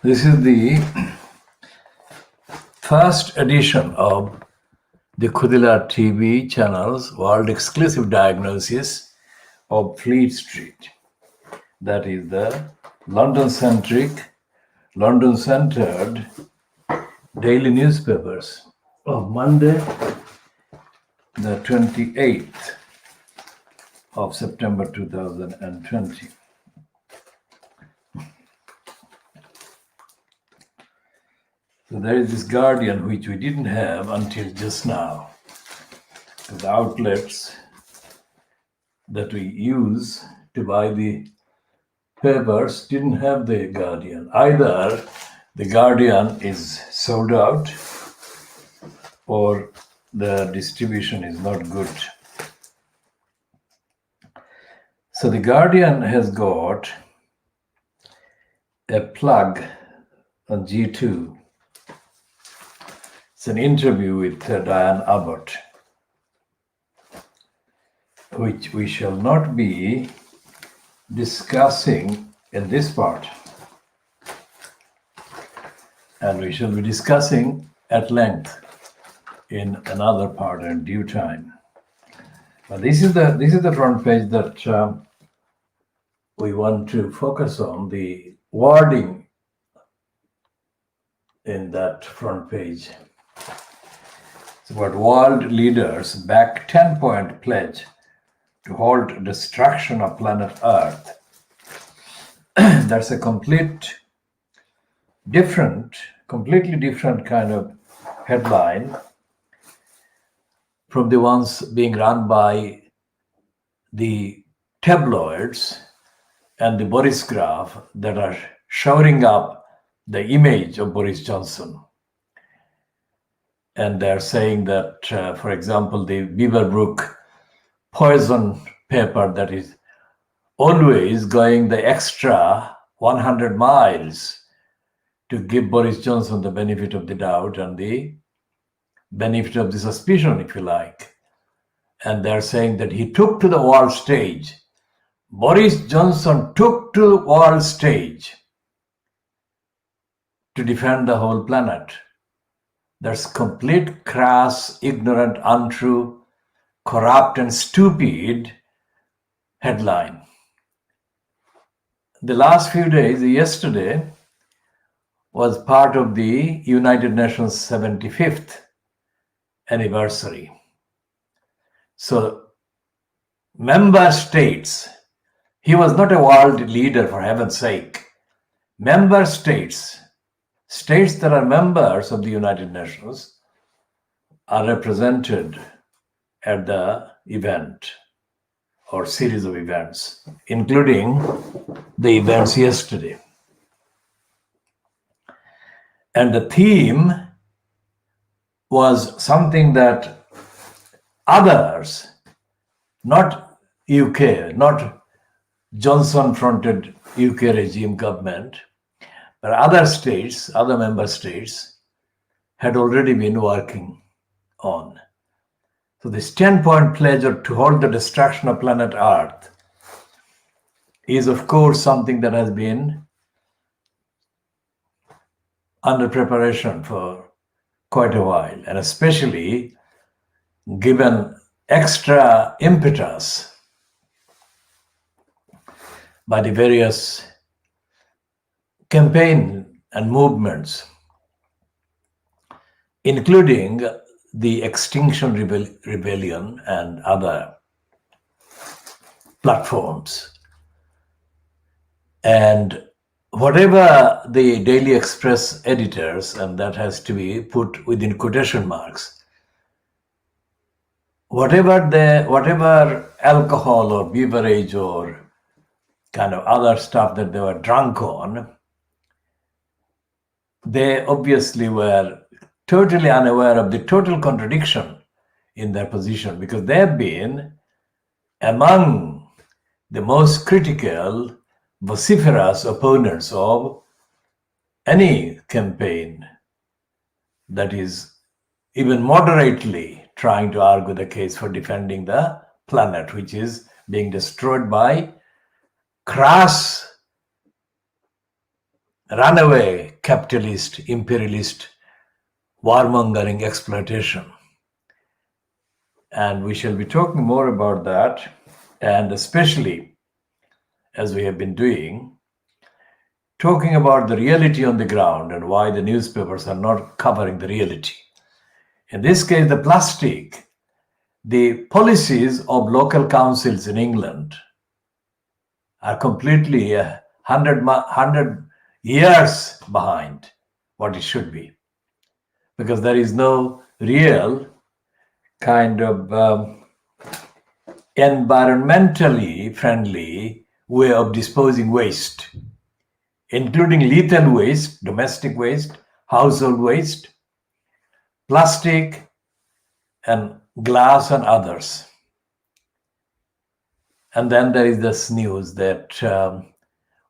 This is the first edition of the KhoodeelaarTV Channel's world exclusive diagnosis of Fleet Street. That is the London-centered daily newspapers of Monday, the 28th of September 2020. So there is this Guardian, which we didn't have until just now. The outlets that we use to buy the papers didn't have the Guardian. Either the Guardian is sold out or the distribution is not good. So the Guardian has got a plug on G2. It's an interview with Diane Abbott, which we shall not be discussing in this part. And we shall be discussing at length in another part in due time. But this is the front page that we want to focus on, the wording in that front page. It's about world leaders back 10-point pledge to halt destruction of planet Earth. That's a completely different kind of headline from the ones being run by the tabloids and the Boris graph that are showering up the image of Boris Johnson. And they're saying that, for example, the Beaverbrook poison paper that is always going the extra 100 miles to give Boris Johnson the benefit of the doubt and the benefit of the suspicion, if you like. And they're saying that he took to the world stage. Boris Johnson took to the world stage to defend the whole planet. That's complete, crass, ignorant, untrue, corrupt, and stupid headline. The last few days, yesterday, was part of the United Nations 75th anniversary. So, member states, he was not a world leader, for heaven's sake. Member states that are members of the United Nations are represented at the event or series of events, including the events yesterday. And the theme was something that others, not UK, not Johnson-fronted UK regime government, but other states, other member states, had already been working on. So this 10-point pledge to halt the destruction of planet Earth is, of course, something that has been under preparation for quite a while, and especially given extra impetus by the various campaign and movements, including the Extinction Rebellion and other platforms. And whatever the Daily Express editors, and that has to be put within quotation marks, whatever alcohol or beverage or kind of other stuff that they were drunk on, they obviously were totally unaware of the total contradiction in their position, because they have been among the most critical, vociferous opponents of any campaign that is even moderately trying to argue the case for defending the planet, which is being destroyed by crass runaway capitalist, imperialist, warmongering exploitation. And we shall be talking more about that, and especially, as we have been doing, talking about the reality on the ground and why the newspapers are not covering the reality. In this case, the plastic, the policies of local councils in England are completely 100 years behind what it should be, because there is no real kind of environmentally friendly way of disposing waste, including lethal waste, domestic waste, household waste, plastic, and glass, and others. And then there is this news that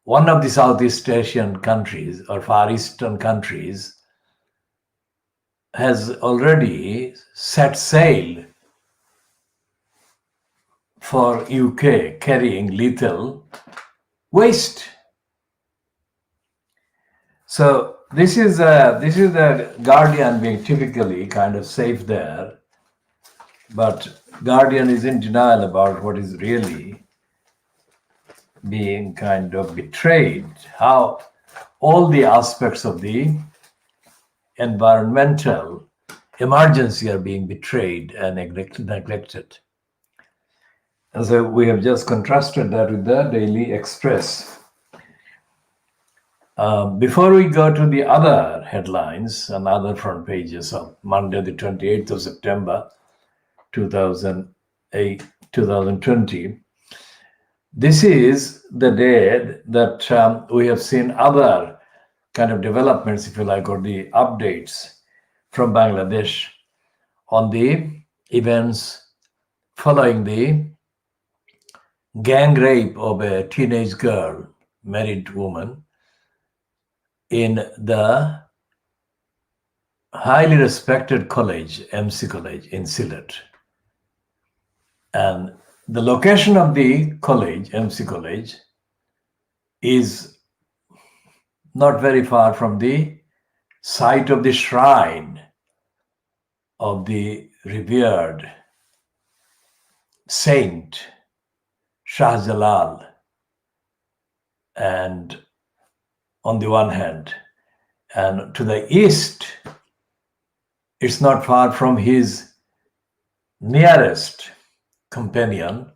one of the Southeast Asian countries or Far Eastern countries has already set sail for UK carrying lethal waste. So this is the Guardian being typically kind of safe there, but Guardian is in denial about what is really being kind of betrayed, how all the aspects of the environmental emergency are being betrayed and neglected. And so we have just contrasted that with the Daily Express. Before we go to the other headlines and other front pages of Monday, the 28th of September, 2020, this is the day that we have seen other kind of developments, if you like, or the updates from Bangladesh on the events following the gang rape of a teenage girl, married woman, in the highly respected college, MC College in Sylhet. And the location of the college, MC College, is not very far from the site of the shrine of the revered saint Shah Jalal, and on the one hand, and to the east, it's not far from his nearest companion,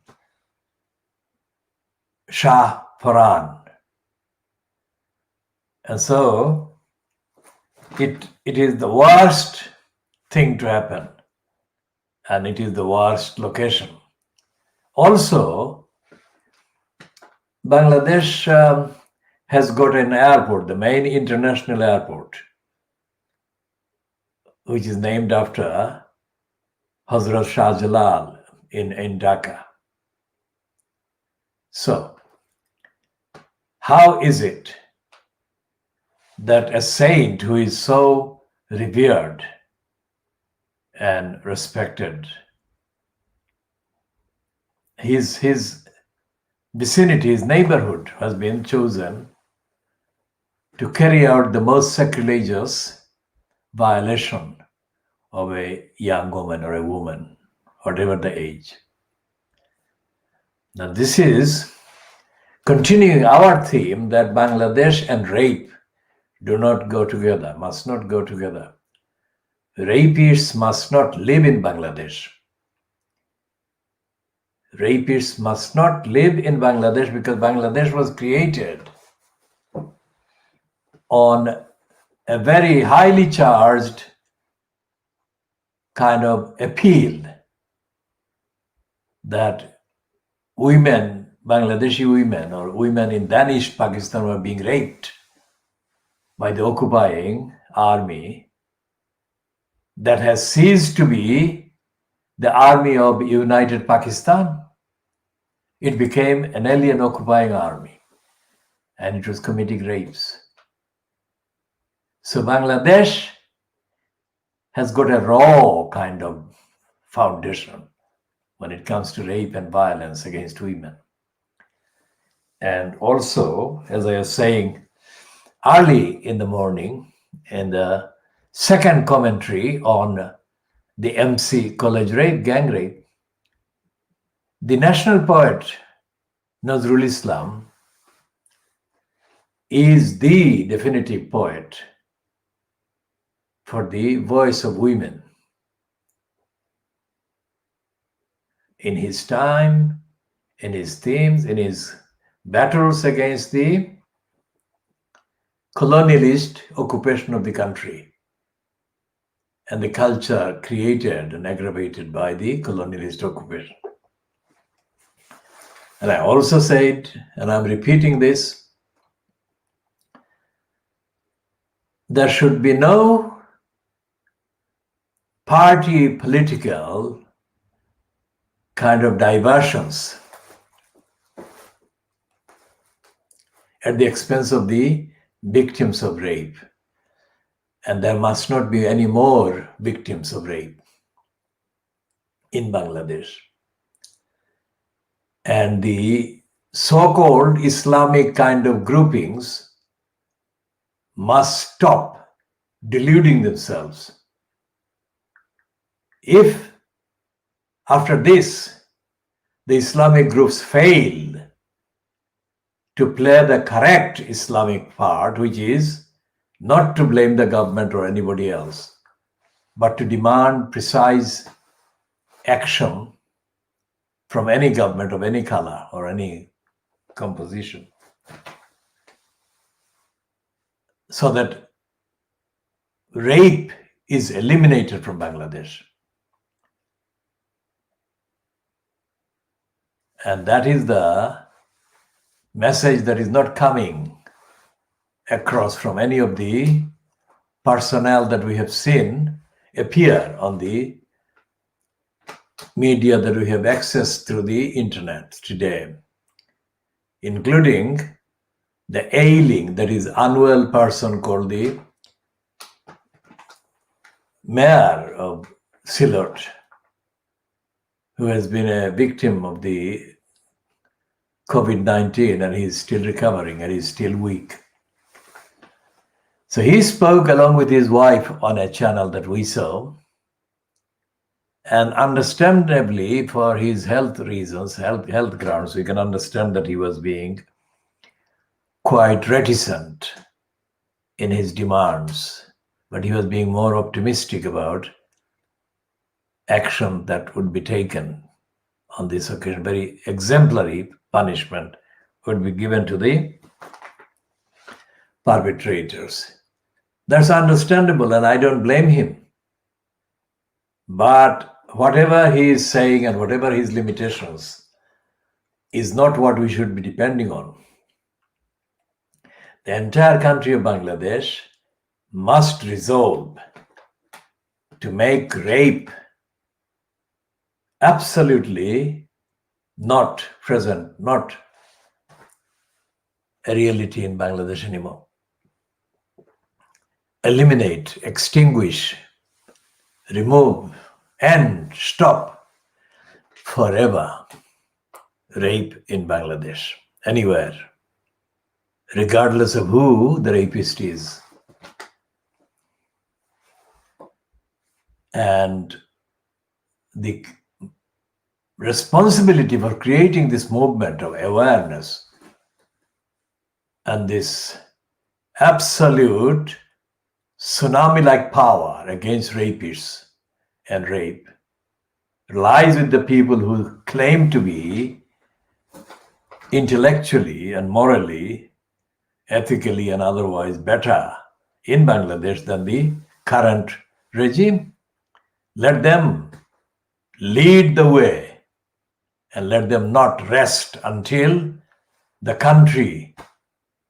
Shah Farhan. And so it is the worst thing to happen, and it is the worst location. Also, Bangladesh has got an airport, the main international airport, which is named after Hazrat Shah Jalal in Dhaka. So, how is it that a saint who is so revered and respected, his vicinity, his neighborhood has been chosen to carry out the most sacrilegious violation of a young woman or a woman, whatever the age? Now, this is continuing our theme that Bangladesh and rape do not go together, must not go together. Rapists must not live in Bangladesh. Rapists must not live in Bangladesh, because Bangladesh was created on a very highly charged kind of appeal that women, Bangladeshi women or women in Danish Pakistan, were being raped by the occupying army that has ceased to be the army of United Pakistan. It became an alien occupying army, and it was committing rapes. So Bangladesh has got a raw kind of foundation when it comes to rape and violence against women. And also, as I was saying, early in the morning in the second commentary on the MC college rape, gang rape, the national poet Nazrul Islam is the definitive poet for the voice of women. In his time, in his themes, in his battles against the colonialist occupation of the country and the culture created and aggravated by the colonialist occupation. And I also said, and I'm repeating this, there should be no party political kind of diversions at the expense of the victims of rape. And there must not be any more victims of rape in Bangladesh. And the so-called Islamic kind of groupings must stop deluding themselves. If after this, the Islamic groups fail to play the correct Islamic part, which is not to blame the government or anybody else, but to demand precise action from any government of any color or any composition, so that rape is eliminated from Bangladesh. And that is the message that is not coming across from any of the personnel that we have seen appear on the media that we have access through the internet today, including the ailing, that is unwell person called the mayor of Sylhet, who has been a victim of the COVID-19 and he's still recovering and he's still weak. So he spoke along with his wife on a channel that we saw, and understandably for his health reasons, health grounds, we can understand that he was being quite reticent in his demands, but he was being more optimistic about action that would be taken on this occasion. Very exemplary punishment would be given to the perpetrators. That's understandable, and I don't blame him. But whatever he is saying and whatever his limitations is not what we should be depending on. The entire country of Bangladesh must resolve to make rape absolutely not present, not a reality in Bangladesh anymore. Eliminate, extinguish, remove, and stop forever rape in Bangladesh, anywhere, regardless of who the rapist is. And the responsibility for creating this movement of awareness and this absolute tsunami-like power against rapists and rape lies with the people who claim to be intellectually and morally, ethically and otherwise better in Bangladesh than the current regime. Let them lead the way and let them not rest until the country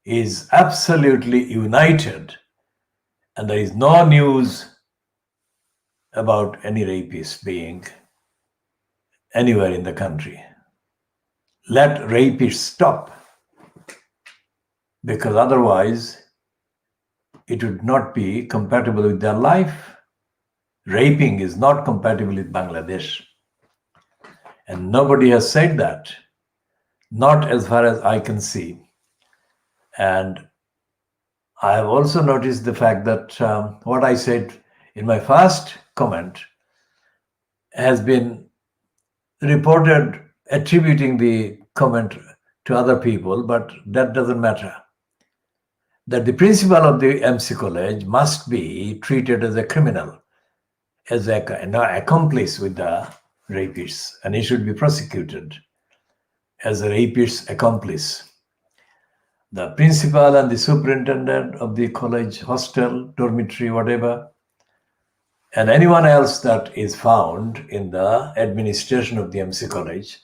is absolutely united and there is no news about any rapist being anywhere in the country. Let rapists stop, because otherwise it would not be compatible with their life. Raping is not compatible with Bangladesh. And nobody has said that, not as far as I can see. And I have also noticed the fact that what I said in my first comment has been reported attributing the comment to other people, but that doesn't matter. That the principal of the MC College must be treated as a criminal, as an accomplice with the rapists, and he should be prosecuted as a rapist's accomplice. The principal and the superintendent of the college hostel, dormitory, whatever, and anyone else that is found in the administration of the MC College,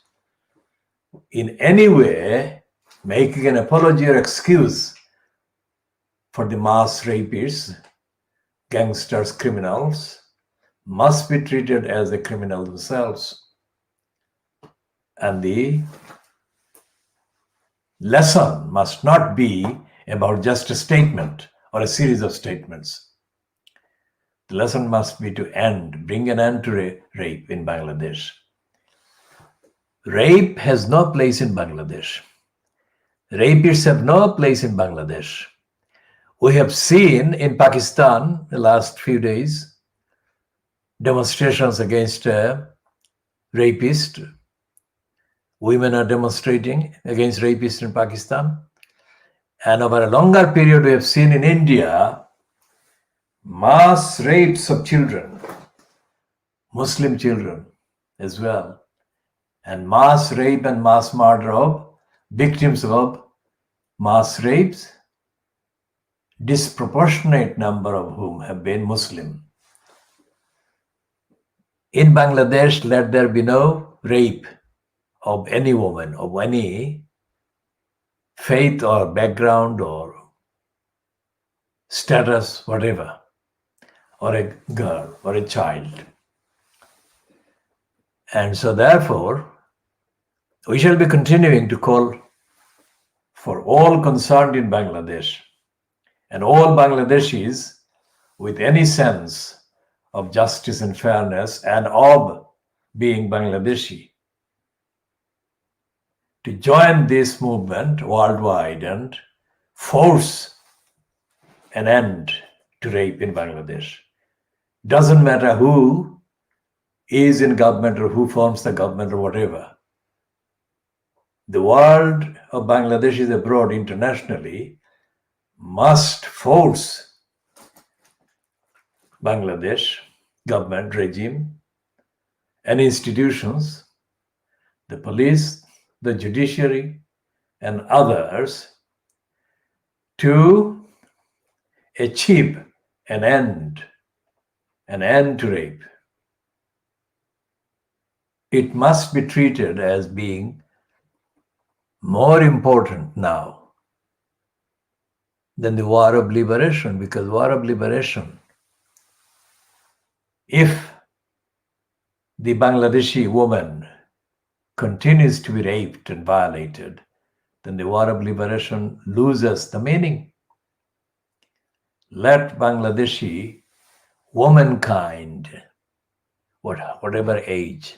in any way making an apology or excuse for the mass rapists, gangsters, criminals, must be treated as a criminal themselves. And the lesson must not be about just a statement or a series of statements. The lesson must be to bring an end to rape in Bangladesh. Rape has no place in Bangladesh. Rapists have no place in Bangladesh. We have seen in Pakistan the last few days demonstrations against rapists. Women are demonstrating against rapists in Pakistan. And over a longer period, we have seen in India mass rapes of children, Muslim children as well, and mass rape and mass murder of victims of mass rapes, disproportionate number of whom have been Muslim. In Bangladesh, let there be no rape of any woman, of any faith or background or status, whatever, or a girl or a child. And so therefore, we shall be continuing to call for all concerned in Bangladesh and all Bangladeshis with any sense of justice and fairness and of being Bangladeshi to join this movement worldwide and force an end to rape in Bangladesh. Doesn't matter who is in government or who forms the government or whatever. The world of Bangladeshis abroad internationally must force Bangladesh government regime and institutions, the police, the judiciary, and others to achieve an end to rape. It must be treated as being more important now than the war of liberation, because war of liberation, if the Bangladeshi woman continues to be raped and violated, then the war of liberation loses the meaning. Let Bangladeshi womankind, whatever age,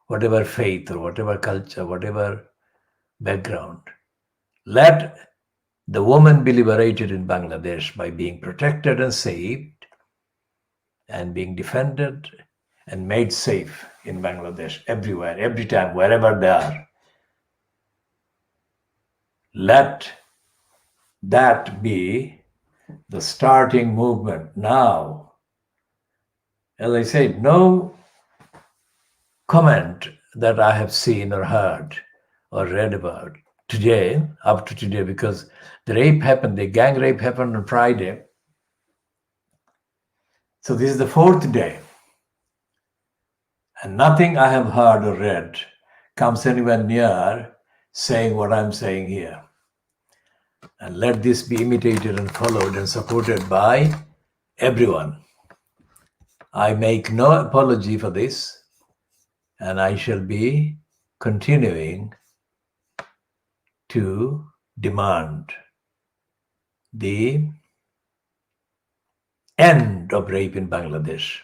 whatever faith or whatever culture, whatever background, let the woman be liberated in Bangladesh by being protected and saved and being defended and made safe in Bangladesh, everywhere, every time, wherever they are. Let that be the starting movement now. As I said, no comment that I have seen or heard or read about today, up to today, because the rape happened, the gang rape happened on Friday. So this is the fourth day. And nothing I have heard or read comes anywhere near saying what I'm saying here. And let this be imitated and followed and supported by everyone. I make no apology for this, and I shall be continuing to demand the end of rape in Bangladesh.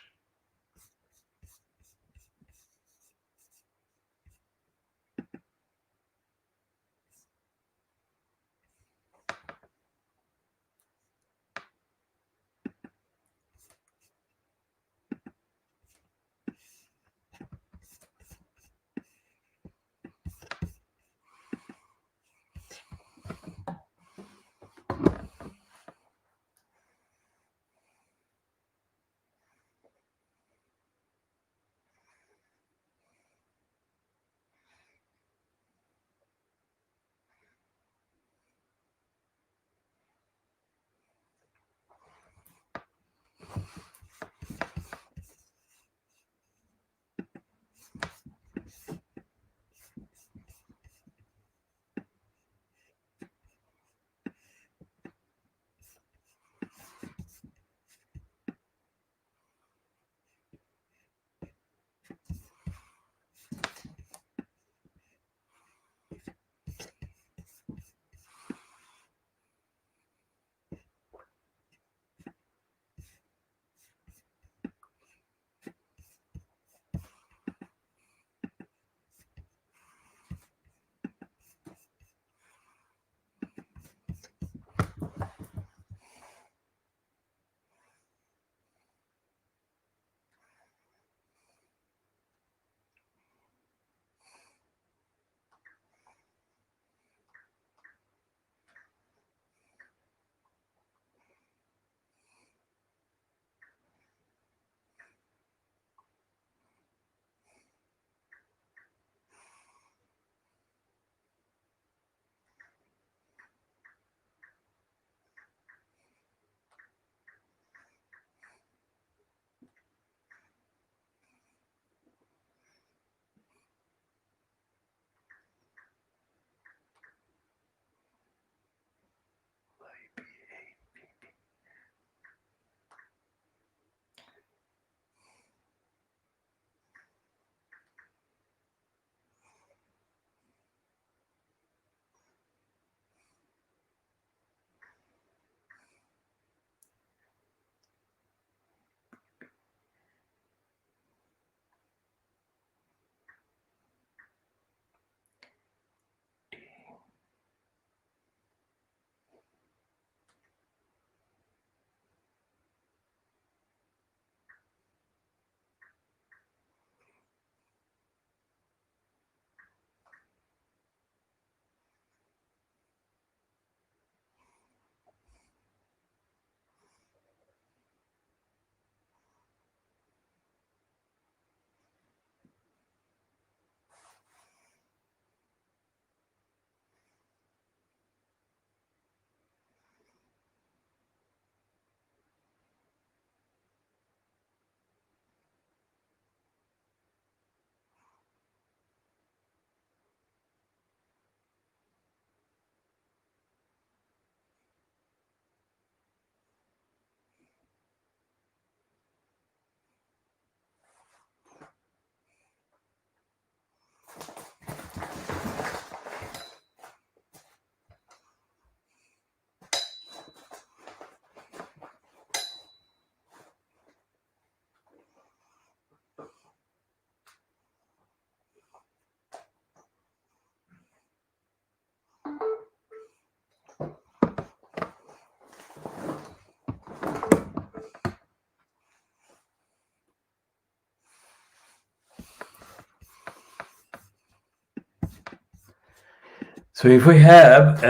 So if we have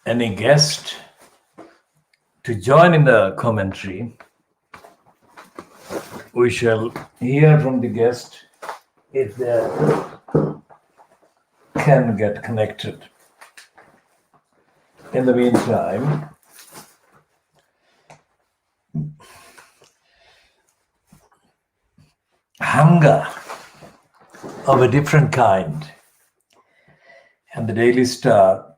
any guest to join in the commentary, we shall hear from the guest if they can get connected. In the meantime, hunger of a different kind. And the Daily Star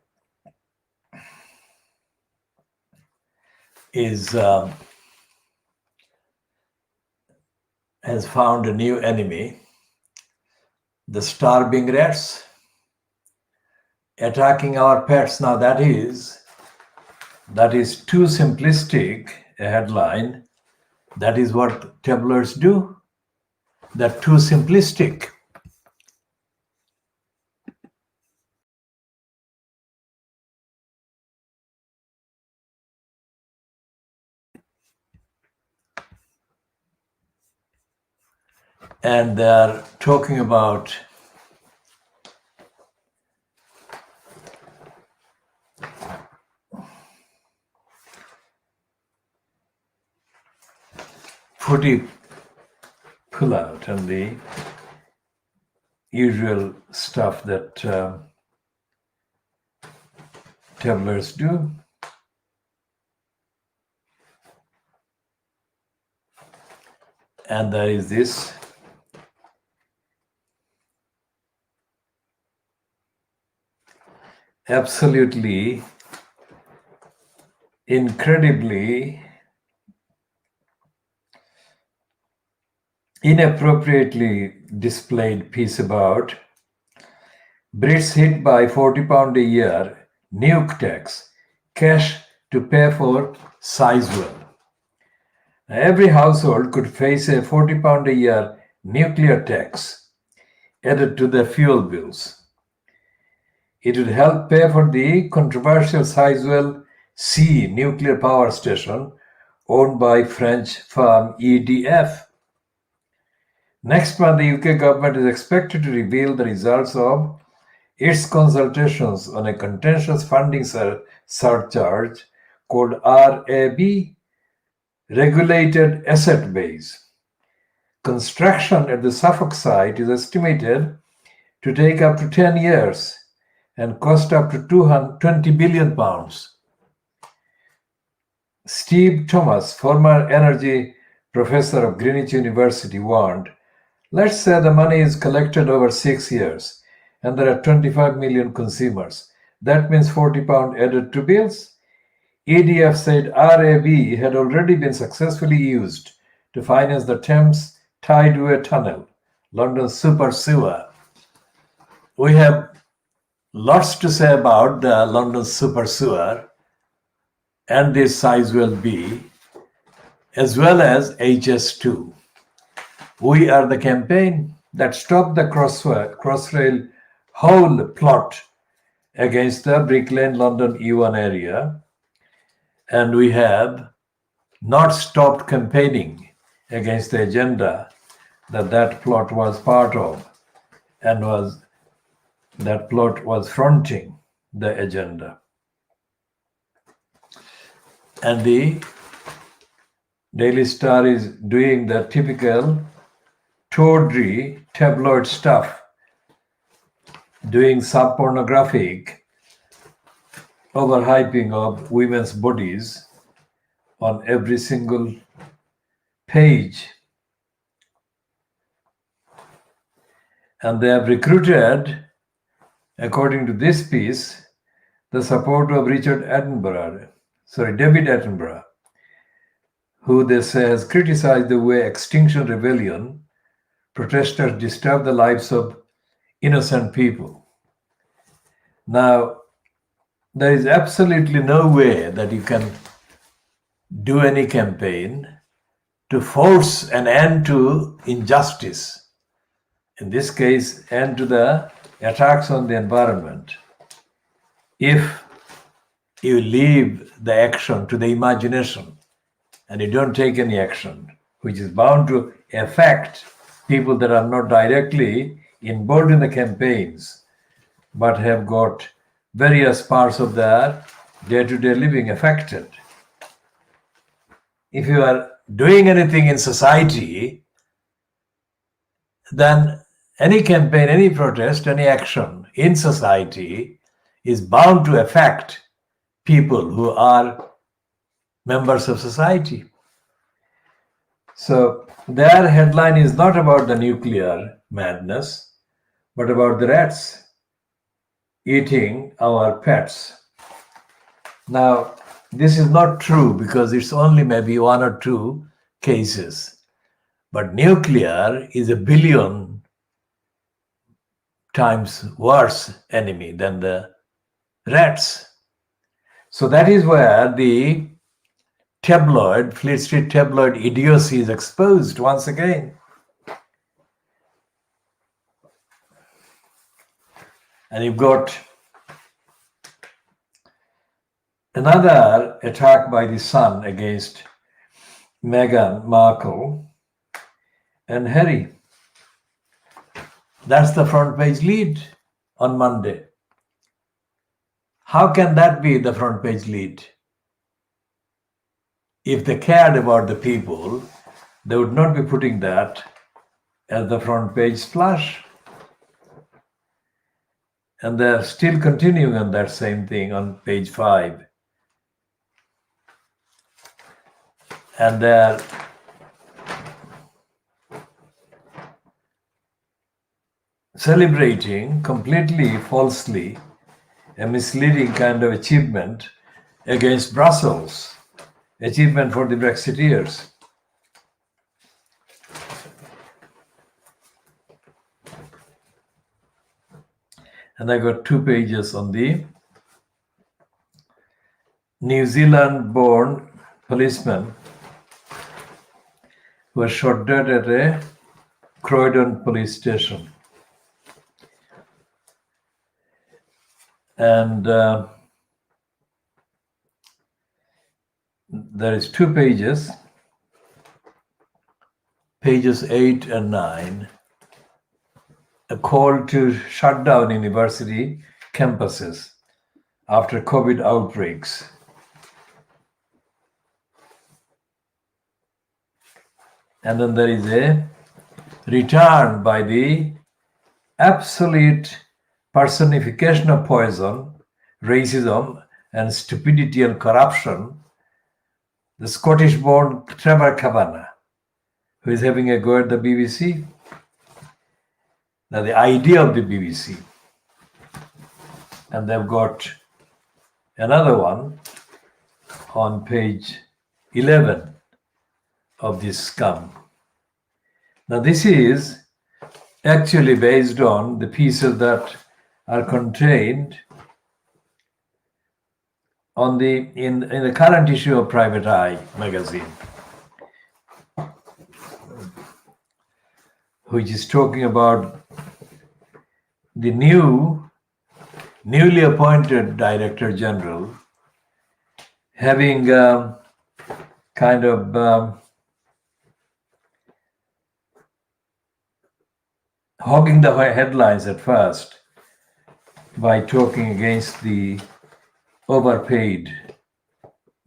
has found a new enemy, the starving rats attacking our pets. Now that is too simplistic a headline. That is what tabloids do. They're too simplistic. And they're talking about footy pullout and the usual stuff that tabloids do. And there is this absolutely incredibly inappropriately displayed piece about Brits hit by £40 a year nuke tax, cash to pay for Sizewell. Every household could face a £40 a year nuclear tax added to their fuel bills. It would help pay for the controversial Sizewell C nuclear power station owned by French firm EDF. Next month, the UK government is expected to reveal the results of its consultations on a contentious funding surcharge called RAB, Regulated Asset Base. Construction at the Suffolk site is estimated to take up to 10 years and cost up to £20 billion. Steve Thomas, former energy professor of Greenwich University, warned, let's say the money is collected over 6 years and there are 25 million consumers. That means £40 added to bills. EDF said RAB had already been successfully used to finance the Thames Tideway Tunnel, London's super sewer. We have lots to say about the London super sewer and this Sizewell B, as well as HS2. We are the campaign that stopped the Crossrail whole plot against the Brick Lane London E1 area, and we have not stopped campaigning against the agenda that plot was part of, and that plot was fronting the agenda. And the Daily Star is doing the typical tawdry tabloid stuff, doing sub-pornographic overhyping of women's bodies on every single page. And they have recruited, according to this piece, the support of David Attenborough, who they say has criticized the way Extinction Rebellion protesters disturb the lives of innocent people. Now, there is absolutely no way that you can do any campaign to force an end to injustice, in this case, end to the attacks on the environment, if you leave the action to the imagination and you don't take any action, which is bound to affect people that are not directly involved in the campaigns, but have got various parts of their day-to-day living affected. If you are doing anything in society, then any campaign, any protest, any action in society is bound to affect people who are members of society. So their headline is not about the nuclear madness, but about the rats eating our pets. Now, this is not true because it's only maybe one or two cases. But nuclear is a billion times worse enemy than the rats. So that is where the Fleet Street tabloid idiocy is exposed once again. And you've got another attack by the Sun against Meghan Markle and Harry. That's the front page lead on Monday. How can that be the front page lead? If they cared about the people, they would not be putting that as the front page splash. And they're still continuing on that same thing on page 5. And they're celebrating completely falsely a misleading kind of achievement against Brussels, achievement for the Brexiteers. And I got 2 pages on the New Zealand-born policeman who was shot dead at a Croydon police station. And there is 2 pages, pages 8 and 9, a call to shut down university campuses after COVID outbreaks. And then there is a return by the absolute personification of poison, racism, and stupidity and corruption, the Scottish-born Trevor Kavanagh, who is having a go at the BBC. Now, the idea of the BBC. And they've got another one on page 11 of this scum. Now, this is actually based on the pieces that are contained on in the current issue of Private Eye magazine, which is talking about the newly appointed Director General having kind of hogging the headlines at first by talking against the overpaid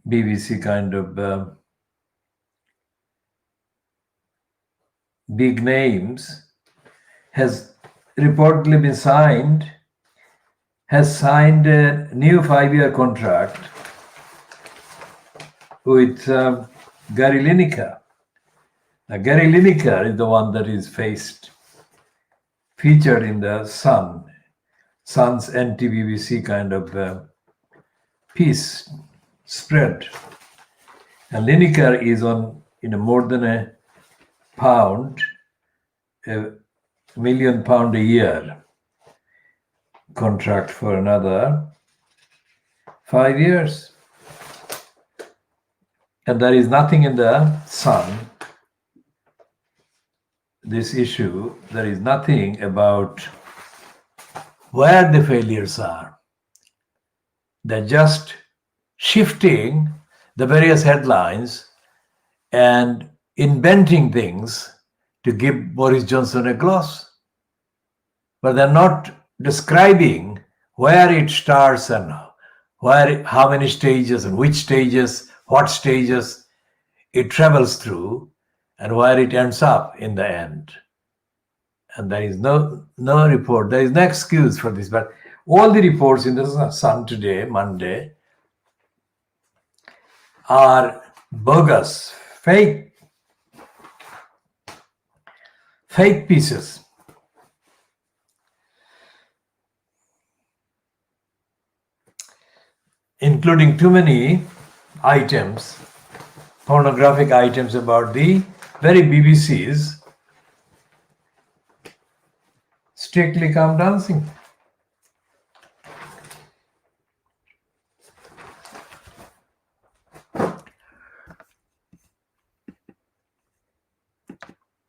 BBC kind of big names, has reportedly been signed a new 5-year contract with Gary Lineker. Now, Gary Lineker is the one that is featured in the Sun's anti-BBC kind of piece spread. And Lineker is on more than £1 million a year contract for another 5 years. And there is nothing in the Sun, this issue, there is nothing about where the failures are. They're just shifting the various headlines and inventing things to give Boris Johnson a gloss. But they're not describing where it starts and how many stages and which stages, what stages it travels through, and where it ends up in the end. And there is no report, there is no excuse for this. But all the reports in the Sun today, Monday, are bogus, fake pieces. Including too many items, pornographic items about the very BBC's Strictly Come Dancing.